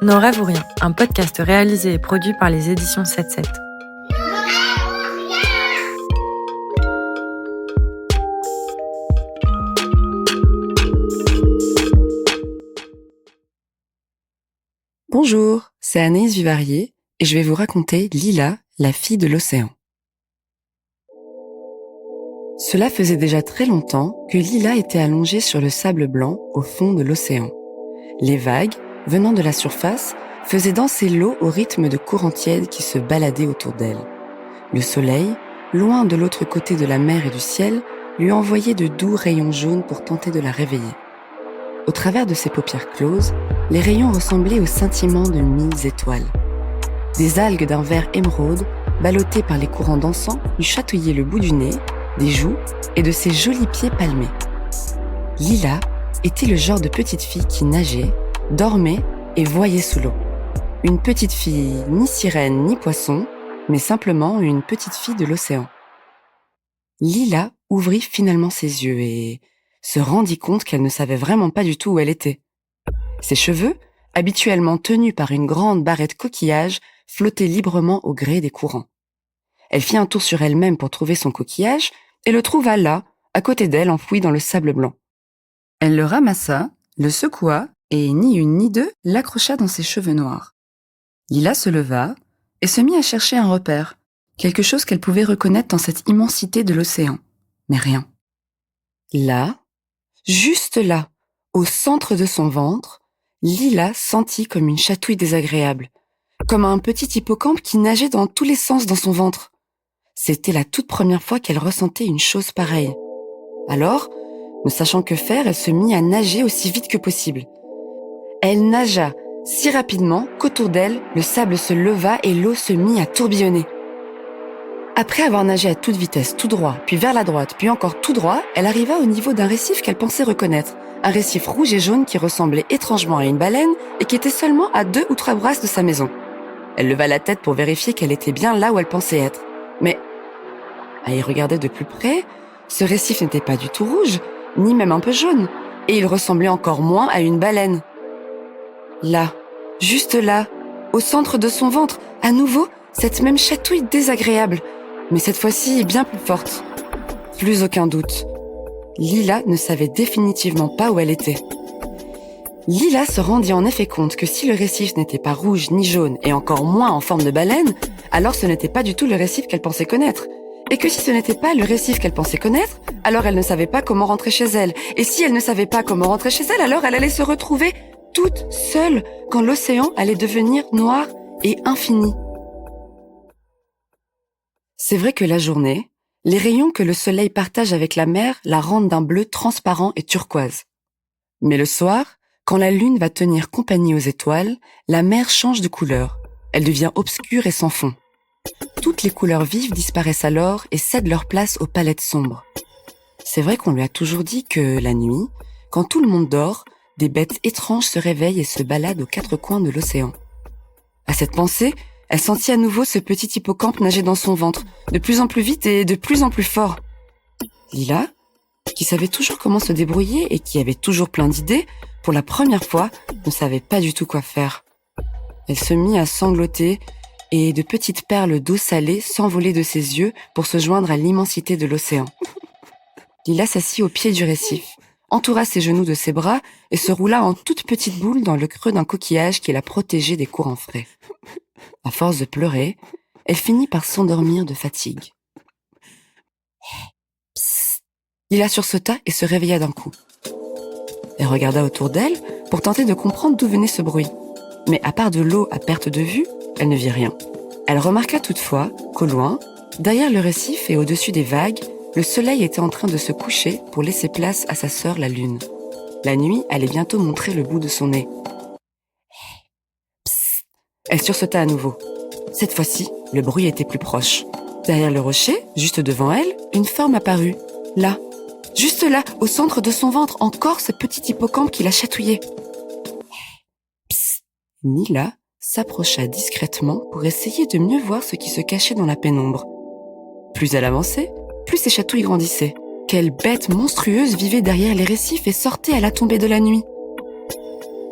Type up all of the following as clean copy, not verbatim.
Nos rêves ou rien, un podcast réalisé et produit par les éditions 7-7. Bonjour, c'est Anaïs Vivarier et je vais vous raconter Lila, la fille de l'océan. Cela faisait déjà très longtemps que Lila était allongée sur le sable blanc au fond de l'océan. Les vagues, venant de la surface, faisaient danser l'eau au rythme de courants tièdes qui se baladaient autour d'elle. Le soleil, loin de l'autre côté de la mer et du ciel, lui envoyait de doux rayons jaunes pour tenter de la réveiller. Au travers de ses paupières closes, les rayons ressemblaient au scintillement de 1000 étoiles. Des algues d'un vert émeraude, ballottées par les courants dansants, lui chatouillaient le bout du nez, des joues et de ses jolis pieds palmés. Lila était le genre de petite fille qui nageait, dormait et voyait sous l'eau. Une petite fille ni sirène ni poisson, mais simplement une petite fille de l'océan. Lila ouvrit finalement ses yeux et se rendit compte qu'elle ne savait vraiment pas du tout où elle était. Ses cheveux, habituellement tenus par une grande barrette coquillage, flottaient librement au gré des courants. Elle fit un tour sur elle-même pour trouver son coquillage et le trouva là, à côté d'elle, enfoui dans le sable blanc. Elle le ramassa, le secoua et ni une ni deux l'accrocha dans ses cheveux noirs. Lila se leva et se mit à chercher un repère, quelque chose qu'elle pouvait reconnaître dans cette immensité de l'océan, mais rien. Là, juste là, au centre de son ventre, Lila sentit comme une chatouille désagréable, comme un petit hippocampe qui nageait dans tous les sens dans son ventre. C'était la toute première fois qu'elle ressentait une chose pareille. Alors, ne sachant que faire, elle se mit à nager aussi vite que possible. Elle nagea si rapidement qu'autour d'elle, le sable se leva et l'eau se mit à tourbillonner. Après avoir nagé à toute vitesse, tout droit, puis vers la droite, puis encore tout droit, elle arriva au niveau d'un récif qu'elle pensait reconnaître. Un récif rouge et jaune qui ressemblait étrangement à une baleine et qui était seulement à 2 ou 3 brasses de sa maison. Elle leva la tête pour vérifier qu'elle était bien là où elle pensait être. Mais, à y regarder de plus près, ce récif n'était pas du tout rouge, ni même un peu jaune, et il ressemblait encore moins à une baleine. Là, juste là, au centre de son ventre, à nouveau, cette même chatouille désagréable, mais cette fois-ci bien plus forte. Plus aucun doute. Lila ne savait définitivement pas où elle était. Lila se rendit en effet compte que si le récif n'était pas rouge ni jaune, et encore moins en forme de baleine, alors ce n'était pas du tout le récif qu'elle pensait connaître. Et que si ce n'était pas le récif qu'elle pensait connaître, alors elle ne savait pas comment rentrer chez elle. Et si elle ne savait pas comment rentrer chez elle, alors elle allait se retrouver toute seule quand l'océan allait devenir noir et infini. C'est vrai que la journée, les rayons que le soleil partage avec la mer la rendent d'un bleu transparent et turquoise. Mais le soir, quand la lune va tenir compagnie aux étoiles, la mer change de couleur. Elle devient obscure et sans fond. Toutes les couleurs vives disparaissent alors et cèdent leur place aux palettes sombres. C'est vrai qu'on lui a toujours dit que, la nuit, quand tout le monde dort, des bêtes étranges se réveillent et se baladent aux 4 coins de l'océan. À cette pensée, elle sentit à nouveau ce petit hippocampe nager dans son ventre, de plus en plus vite et de plus en plus fort. Lila, qui savait toujours comment se débrouiller et qui avait toujours plein d'idées, pour la première fois, ne savait pas du tout quoi faire. Elle se mit à sangloter et de petites perles d'eau salée s'envolaient de ses yeux pour se joindre à l'immensité de l'océan. Lila s'assit au pied du récif, entoura ses genoux de ses bras et se roula en toute petite boule dans le creux d'un coquillage qui la protégeait des courants frais. À force de pleurer, elle finit par s'endormir de fatigue. Psst. Lila sursauta et se réveilla d'un coup. Elle regarda autour d'elle pour tenter de comprendre d'où venait ce bruit. Mais à part de l'eau à perte de vue, elle ne vit rien. Elle remarqua toutefois qu'au loin, derrière le récif et au-dessus des vagues, le soleil était en train de se coucher pour laisser place à sa sœur la lune. La nuit allait bientôt montrer le bout de son nez. Psst. Elle sursauta à nouveau. Cette fois-ci, le bruit était plus proche. Derrière le rocher, juste devant elle, une forme apparut. Là, juste là, au centre de son ventre, encore ce petit hippocampe qui la chatouillait. Psst. Lila s'approcha discrètement pour essayer de mieux voir ce qui se cachait dans la pénombre. Plus elle avançait, plus ses chatouilles grandissaient. Quelle bête monstrueuse vivait derrière les récifs et sortait à la tombée de la nuit.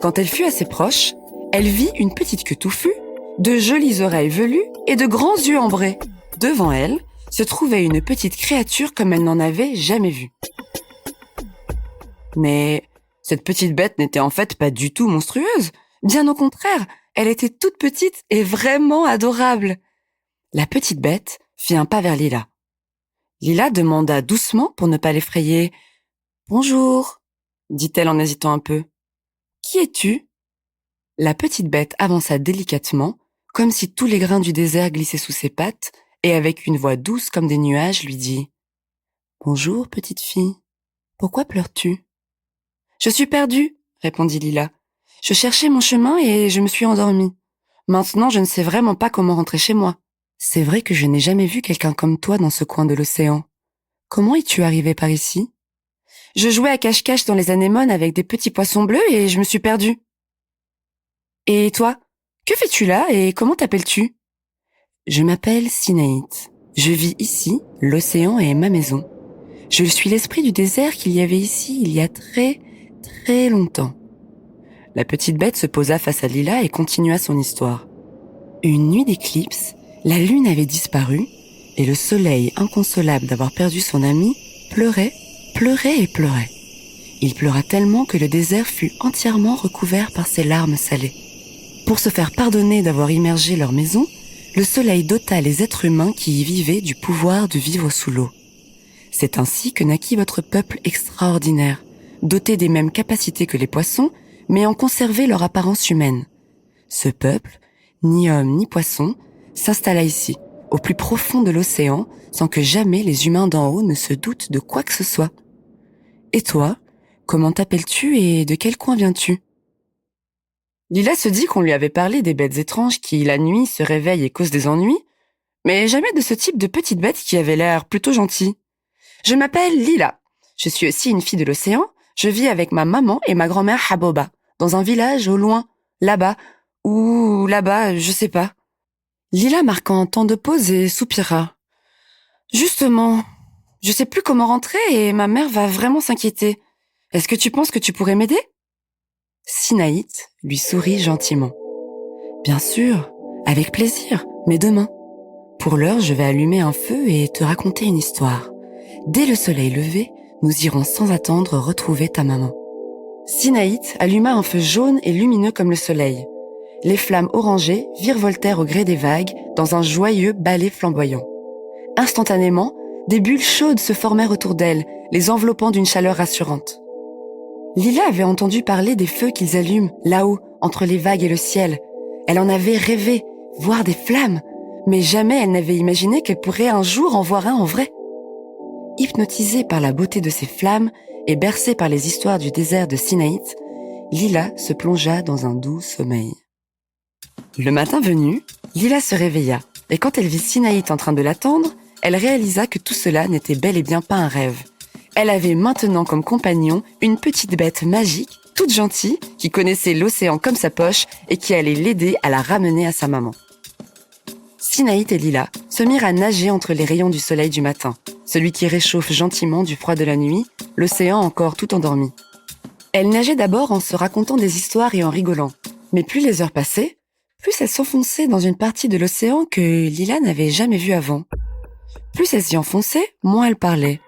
Quand elle fut assez proche, elle vit une petite queue touffue, de jolies oreilles velues et de grands yeux ambrés. Devant elle se trouvait une petite créature comme elle n'en avait jamais vue. Mais cette petite bête n'était en fait pas du tout monstrueuse. Bien au contraire, elle était toute petite et vraiment adorable. La petite bête fit un pas vers Lila. Lila demanda doucement pour ne pas l'effrayer. « Bonjour », dit-elle en hésitant un peu. « Qui es-tu » La petite bête avança délicatement, comme si tous les grains du désert glissaient sous ses pattes, et avec une voix douce comme des nuages lui dit « Bonjour, petite fille. Pourquoi pleures-tu » « Je suis perdue, » répondit Lila. « Je cherchais mon chemin et je me suis endormie. Maintenant, je ne sais vraiment pas comment rentrer chez moi. C'est vrai que je n'ai jamais vu quelqu'un comme toi dans ce coin de l'océan. Comment es-tu arrivé par ici ? Je jouais à cache-cache dans les anémones avec des petits poissons bleus et je me suis perdue. Et toi, que fais-tu là et comment t'appelles-tu ? Je m'appelle Sinaït. Je vis ici, l'océan est ma maison. Je suis l'esprit du désert qu'il y avait ici il y a très longtemps. La petite bête se posa face à Lila et continua son histoire. Une nuit d'éclipse, la lune avait disparu et le soleil, inconsolable d'avoir perdu son ami, pleurait et pleurait. Il pleura tellement que le désert fut entièrement recouvert par ses larmes salées. Pour se faire pardonner d'avoir immergé leur maison, le soleil dota les êtres humains qui y vivaient du pouvoir de vivre sous l'eau. C'est ainsi que naquit votre peuple extraordinaire, doté des mêmes capacités que les poissons, mais en conservé leur apparence humaine. Ce peuple, ni homme ni poisson, s'installa ici, au plus profond de l'océan, sans que jamais les humains d'en haut ne se doutent de quoi que ce soit. Et toi, comment t'appelles-tu et de quel coin viens-tu ? Lila se dit qu'on lui avait parlé des bêtes étranges qui, la nuit, se réveillent et causent des ennuis, mais jamais de ce type de petite bête qui avait l'air plutôt gentille. Je m'appelle Lila. Je suis aussi une fille de l'océan. Je vis avec ma maman et ma grand-mère Haboba, dans un village au loin, là-bas, ou là-bas, je sais pas. Lila marqua un temps de pause et soupira. Justement, je sais plus comment rentrer et ma mère va vraiment s'inquiéter. Est-ce que tu penses que tu pourrais m'aider ? Sinaït lui sourit gentiment. Bien sûr, avec plaisir, mais demain. Pour l'heure, je vais allumer un feu et te raconter une histoire. Dès le soleil levé, nous irons sans attendre retrouver ta maman. Sinaït alluma un feu jaune et lumineux comme le soleil. Les flammes orangées virevoltèrent au gré des vagues dans un joyeux ballet flamboyant. Instantanément, des bulles chaudes se formèrent autour d'elle, les enveloppant d'une chaleur rassurante. Lila avait entendu parler des feux qu'ils allument là-haut, entre les vagues et le ciel. Elle en avait rêvé, voir des flammes, mais jamais elle n'avait imaginé qu'elle pourrait un jour en voir un en vrai. Hypnotisée par la beauté de ces flammes et bercée par les histoires du désert de Sinaït, Lila se plongea dans un doux sommeil. Le matin venu, Lila se réveilla, et quand elle vit Sinaït en train de l'attendre, elle réalisa que tout cela n'était bel et bien pas un rêve. Elle avait maintenant comme compagnon une petite bête magique, toute gentille, qui connaissait l'océan comme sa poche et qui allait l'aider à la ramener à sa maman. Sinaït et Lila se mirent à nager entre les rayons du soleil du matin, celui qui réchauffe gentiment du froid de la nuit, l'océan encore tout endormi. Elles nageaient d'abord en se racontant des histoires et en rigolant, mais plus les heures passaient, plus elles s'enfonçaient dans une partie de l'océan que Lila n'avait jamais vue avant. Plus elles s'y enfonçaient, moins elles parlaient.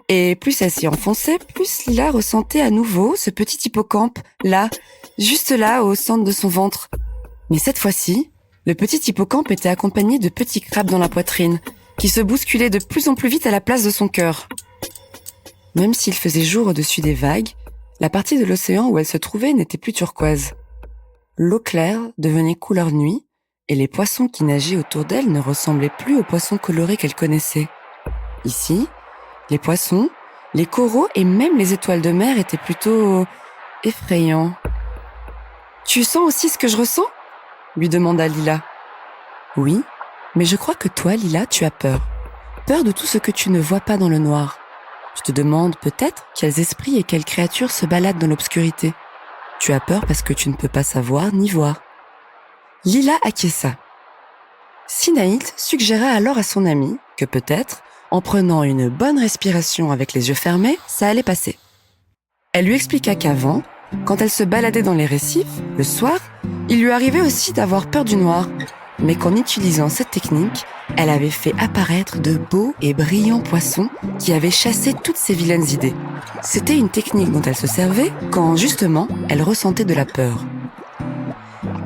Et plus elle s'y enfonçait, plus Lila ressentait à nouveau ce petit hippocampe, là, juste là, au centre de son ventre. Mais cette fois-ci, le petit hippocampe était accompagné de petits crabes dans la poitrine, qui se bousculaient de plus en plus vite à la place de son cœur. Même s'il faisait jour au-dessus des vagues, la partie de l'océan où elle se trouvait n'était plus turquoise. L'eau claire devenait couleur nuit, et les poissons qui nageaient autour d'elle ne ressemblaient plus aux poissons colorés qu'elle connaissait. Ici, les poissons, les coraux et même les étoiles de mer étaient plutôt effrayants. « Tu sens aussi ce que je ressens ?» lui demanda Lila. « Oui, mais je crois que toi, Lila, tu as peur. Peur de tout ce que tu ne vois pas dans le noir. Tu te demandes peut-être quels esprits et quelles créatures se baladent dans l'obscurité. Tu as peur parce que tu ne peux pas savoir ni voir. » Lila acquiesça. Sinaït suggéra alors à son amie que peut-être, en prenant une bonne respiration avec les yeux fermés, ça allait passer. Elle lui expliqua qu'avant, Quand elle se baladait dans les récifs, le soir, il lui arrivait aussi d'avoir peur du noir, mais qu'en utilisant cette technique, elle avait fait apparaître de beaux et brillants poissons qui avaient chassé toutes ses vilaines idées. C'était une technique dont elle se servait quand, justement, elle ressentait de la peur.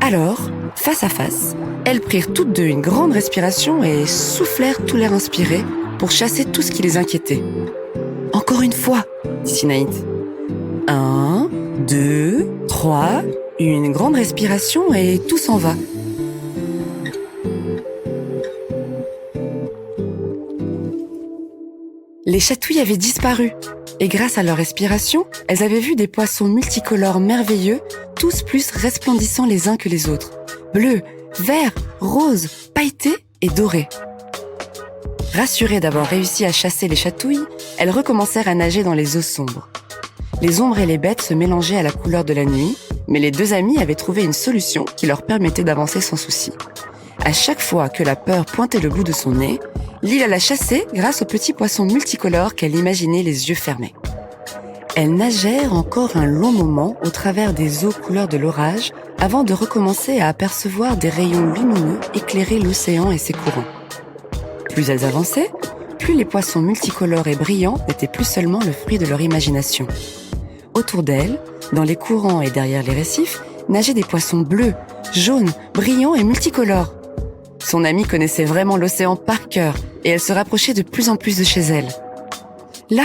Alors, face à face, elles prirent toutes deux une grande respiration et soufflèrent tout l'air inspiré pour chasser tout ce qui les inquiétait. « Encore une fois !» dit Sinaït. 1, 2, 3, une grande respiration et tout s'en va. Les chatouilles avaient disparu et grâce à leur respiration, elles avaient vu des poissons multicolores merveilleux, tous plus resplendissants les uns que les autres. Bleus, verts, roses, pailletés et dorés. Rassurées d'avoir réussi à chasser les chatouilles, elles recommencèrent à nager dans les eaux sombres. Les ombres et les bêtes se mélangeaient à la couleur de la nuit, mais les deux amies avaient trouvé une solution qui leur permettait d'avancer sans souci. À chaque fois que la peur pointait le bout de son nez, Lila la chassait grâce aux petits poissons multicolores qu'elle imaginait les yeux fermés. Elles nagèrent encore un long moment au travers des eaux couleur de l'orage avant de recommencer à apercevoir des rayons lumineux éclairer l'océan et ses courants. Plus elles avançaient, plus les poissons multicolores et brillants n'étaient plus seulement le fruit de leur imagination. Autour d'elles, dans les courants et derrière les récifs, nageaient des poissons bleus, jaunes, brillants et multicolores. Son amie connaissait vraiment l'océan par cœur et elle se rapprochait de plus en plus de chez elle. Là,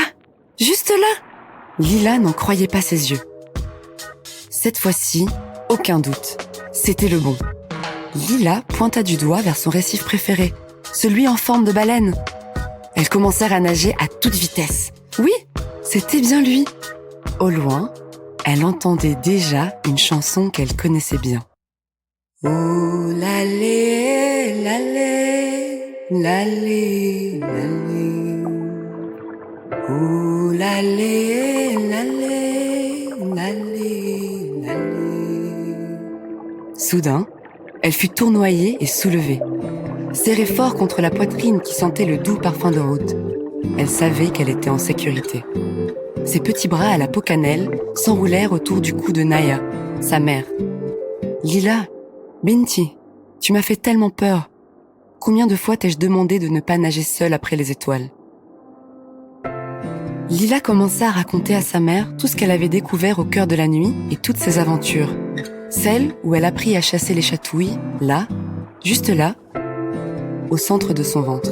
juste là, Lila n'en croyait pas ses yeux. Cette fois-ci, aucun doute, c'était le bon. Lila pointa du doigt vers son récif préféré, celui en forme de baleine. Elles commencèrent à nager à toute vitesse. Oui, c'était bien lui. Au loin, elle entendait déjà une chanson qu'elle connaissait bien. Oh l'allée, l'allée, l'allée, l'allée. Oh l'allée, l'allée, l'allée, l'allée. Soudain, elle fut tournoyée et soulevée, serrée fort contre la poitrine qui sentait le doux parfum de route. Elle savait qu'elle était en sécurité. Ses petits bras à la peau cannelle s'enroulèrent autour du cou de Naya, sa mère. Lila, Binti, tu m'as fait tellement peur. Combien de fois t'ai-je demandé de ne pas nager seule après les étoiles ? Lila commença à raconter à sa mère tout ce qu'elle avait découvert au cœur de la nuit et toutes ses aventures. Celle où elle apprit à chasser les chatouilles, là, juste là, au centre de son ventre.